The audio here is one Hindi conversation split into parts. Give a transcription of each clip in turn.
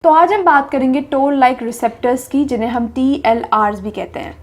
तो आज हम बात करेंगे टोल लाइक रिसेप्टर्स की, जिन्हें हम TLRs भी कहते हैं।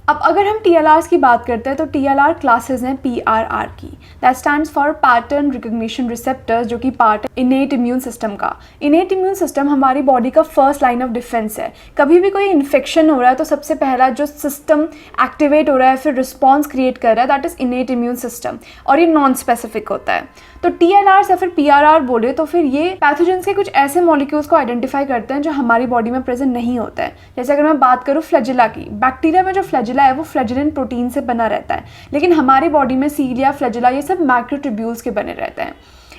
अब अगर हम TLRs की बात करते हैं तो TLR क्लासेस हैं PRR की, that stands for pattern recognition receptors, जो कि पार्ट है इनेट इम्यून सिस्टम का। इनेट इम्यून सिस्टम हमारी बॉडी का फर्स्ट लाइन ऑफ डिफेंस है। कभी भी कोई इन्फेक्शन हो रहा है तो सबसे पहला जो सिस्टम एक्टिवेट हो रहा है, फिर रिस्पॉन्स क्रिएट कर रहा है, दैट इज इनेट इम्यून सिस्टम, और ये नॉन स्पेसिफिक होता है। तो TLRs या फिर PRR बोले तो फिर ये पैथोजेंस के कुछ ऐसे मॉलिक्यूल्स को आइडेंटिफाई करते हैं जो हमारी बॉडी में प्रेजेंट नहीं होता है। जैसे अगर मैं बात करूँ फ्लैजिला की, बैक्टीरिया में जो फ्लैजिला है वो फ्लैजिलिन प्रोटीन से बना रहता है, लेकिन हमारी बॉडी में सीलिया, फ्लैजिला ये सब मैक्रोट्यूब्यूल्स के बने रहते हैं।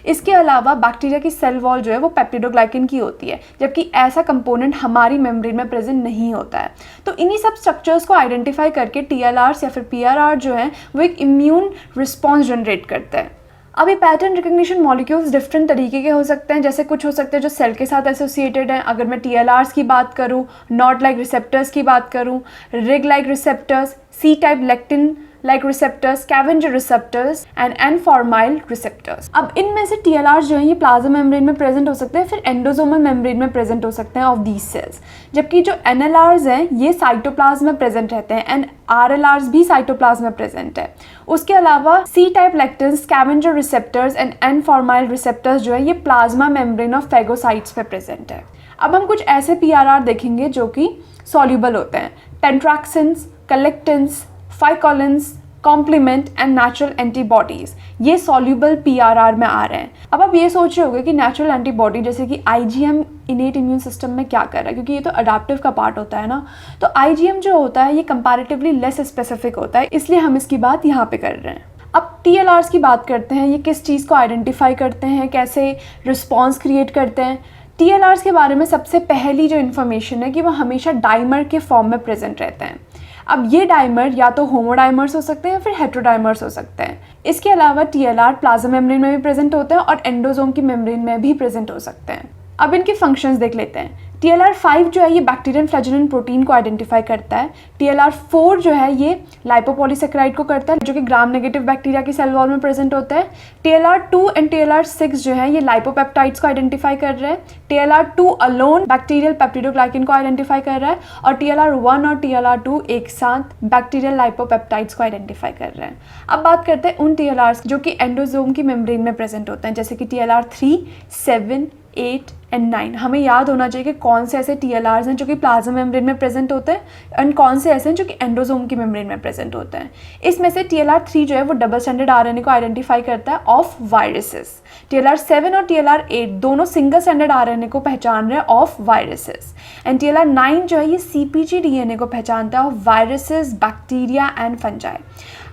इसके अलावा बैक्टीरिया की सेल वॉल जो है वो पेप्टिडोग्लाइकन की होती है, जबकि ऐसा कंपोनेंट हमारी मेम्ब्रेन में प्रेजेंट नहीं होता है। तो इन्हीं सब स्ट्रक्चर्स को आइडेंटिफाई करके TLRs या फिर PRR जो है वो एक इम्यून रिस्पॉन्स जनरेट करते हैं। अब ये पैटर्न रिकग्निशन मॉलिक्यूल्स डिफरेंट तरीके के हो सकते हैं। जैसे कुछ हो सकते हैं जो सेल के साथ एसोसिएटेड हैं। अगर मैं TLRs की बात करूँ, नॉट लाइक रिसेप्टर्स की बात करूँ, RIG like receptors, C type lectin like receptors, scavenger receptors and N formyl receptors. अब इनमें से TLRs जो है ये प्लाज्मा मेम्ब्रेन में प्रेजेंट हो सकते हैं, फिर एंडोसोमल मेम्ब्रेन में प्रेजेंट हो सकते हैं ऑफ दीज सेल्स, जबकि जो NLRs हैं ये साइटोप्लाज्म में प्रेजेंट रहते हैं एंड RLRs भी साइटोप्लाज्म में प्रेजेंट है। उसके अलावा C type lectin, scavenger receptors and N formyl receptors जो है ये प्लाज्मा मेम्ब्रेन ऑफ फेगोसाइट्स पे प्रेजेंट है। अब हम कुछ ऐसे PRR देखेंगे जो कि सॉल्यूबल होते हैं। पेंट्राक्सिन्स, कलेक्टिन्स, फाइकोलिन्स, कॉम्प्लीमेंट एंड नेचुरल एंटीबॉडीज, ये सॉल्यूबल PRR में आ रहे हैं। अब आप ये सोच रहे होंगे कि नेचुरल एंटीबॉडी जैसे कि IgM इनेट इम्यून सिस्टम में क्या कर रहा है, क्योंकि ये तो अडाप्टिव का पार्ट होता है ना। तो IgM जो होता है ये कंपैरेटिवली लेस स्पेसिफिक होता है, इसलिए हम इसकी बात यहाँ पे कर रहे हैं। अब TLRs की बात करते हैं, ये किस चीज़ को आइडेंटिफाई करते हैं, कैसे रिस्पॉन्स क्रिएट करते हैं। TLRs के बारे में सबसे पहली जो इन्फॉर्मेशन है कि वो हमेशा डाइमर के फॉर्म में प्रेजेंट रहते हैं। अब ये डाइमर या तो होमोडाइमर्स हो सकते हैं या फिर हेट्रोडाइमर्स हो सकते हैं। इसके अलावा TLR प्लाज्मा मेम्ब्रेन में भी प्रेजेंट होते हैं और एंडोसोम की मेम्ब्रेन में भी प्रेजेंट हो सकते हैं। अब इनके फंक्शंस देख लेते हैं। TLR5 जो है ये बैक्टीरियन फ्लैजिलिन प्रोटीन को आइडेंटिफाई करता है। TLR4 जो है ये लाइपोपॉलीसेकेराइड को करता है, जो कि ग्राम नेगेटिव बैक्टीरिया की सेल वॉल में प्रेजेंट होता है। TLR2 एंड TLR6 जो है ये लाइपोपेप्टाइड्स को आइडेंटिफाई कर रहे हैं। TLR2 अलोन बैक्टीरियल पेप्टिडोग्लाइकन को आइडेंटिफाई कर रहा है और TLR1 और TLR2 एक साथ बैक्टीरियल लाइपोपेप्टाइड्स को आइडेंटिफाई कर रहे हैं। अब बात करते हैं उन TLRs जो कि एंडोसोम की मेम्ब्रेन में प्रेजेंट होते हैं, जैसे कि TLR3, 7, 8 एंड 9। हमें याद होना चाहिए कि कौन से ऐसे TLRs हैं जो कि प्लाज्मा मेम्ब्रेन में प्रेजेंट होते हैं एंड कौन से ऐसे हैं जो कि एंडोसोम की मेम्ब्रेन में प्रेजेंट होते हैं। इसमें से TLR3 जो है वो डबल स्टैंडर्ड RNA को आइडेंटिफाई करता है ऑफ वायरसेस। TLR7 और TLR8 दोनों सिंगल स्टैंडर्ड RNA को पहचान रहे हैं ऑफ वायरसेस एंड TLR9 जो है ये CpG DNA को पहचानता है of viruses, bacteria and fungi.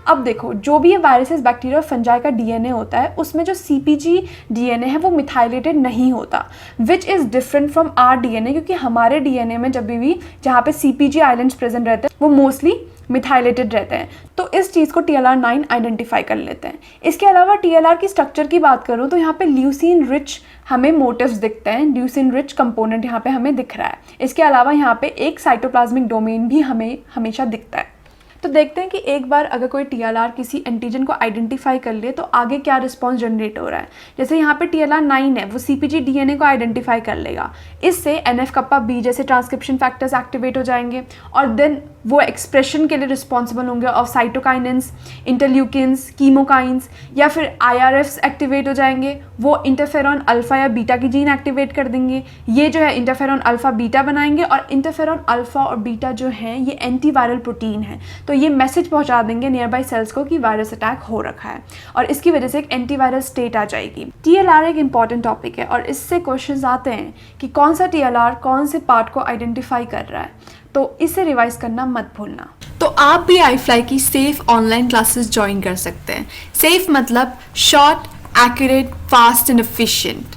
अब देखो, जो भी ये वायरसेस, बैक्टीरिया और फंजाई का DNA होता है उसमें जो CpG DNA है वो मिथाइलेटेड नहीं होता, which is different from our DNA, क्योंकि हमारे DNA में जब भी जहाँ पे CpG आइलैंड्स प्रेजेंट रहते हैं वो मोस्टली मिथाइलेटेड रहते हैं। तो इस चीज़ को TLR9 आइडेंटिफाई कर लेते हैं। इसके अलावा TLR की स्ट्रक्चर की बात करूँ तो यहाँ पे ल्यूसीन रिच हमें मोटिव्स दिखते हैं, ल्यूसीन रिच कंपोनेंट यहाँ पे हमें दिख रहा है। इसके अलावा यहाँ पे एक साइटोप्लाज्मिक डोमेन भी हमें हमेशा दिखता है। तो देखते हैं कि एक बार अगर कोई TLR किसी एंटीजन को आइडेंटिफाई कर ले तो आगे क्या रिस्पॉन्स जनरेट हो रहा है। जैसे यहाँ पे TLR9 है, वो CpG DNA को आइडेंटिफाई कर लेगा। इससे NF-κB जैसे ट्रांसक्रिप्शन फैक्टर्स एक्टिवेट हो जाएंगे और देन वो एक्सप्रेशन के लिए रिस्पॉन्सिबल होंगे ऑफ साइटोकाइनेंस, इंटरल्यूकिन्स, कीमोकाइंस, या फिर IRFs एक्टिवेट हो जाएंगे। वो इंटरफेरॉन अल्फा या बीटा की जीन एक्टिवेट कर देंगे। ये जो है इंटरफेरॉन अल्फा बीटा बनाएंगे और इंटरफेरॉन अल्फा और बीटा जो हैं ये एंटीवायरल प्रोटीन है, तो ये मैसेज पहुंचा देंगे नियर बाई सेल्स को कि वायरस अटैक हो रखा है और इसकी वजह से एक एंटीवायरल स्टेट आ जाएगी। TLR एक इंपॉर्टेंट टॉपिक है और इससे क्वेश्चंस आते हैं कि कौन सा TLR कौन से पार्ट को आइडेंटिफाई कर रहा है, तो इसे रिवाइज करना मत भूलना। तो आप भी iFly की सेफ ऑनलाइन क्लासेस ज्वाइन कर सकते हैं। सेफ मतलब short, accurate, fast and efficient.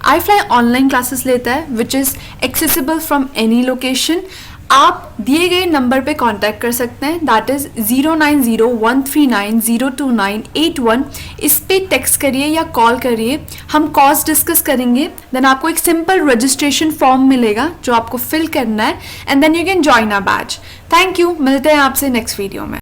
iFly online classes लेता है which is accessible from any location. आप दिए गए नंबर पे कांटेक्ट कर सकते हैं, दैट इज़ 09013902981। इस पे टेक्स्ट करिए या कॉल करिए, हम कॉस्ट डिस्कस करेंगे। देन आपको एक सिंपल रजिस्ट्रेशन फॉर्म मिलेगा जो आपको फिल करना है and then you can join our batch. Thank you, मिलते हैं आपसे नेक्स्ट वीडियो में।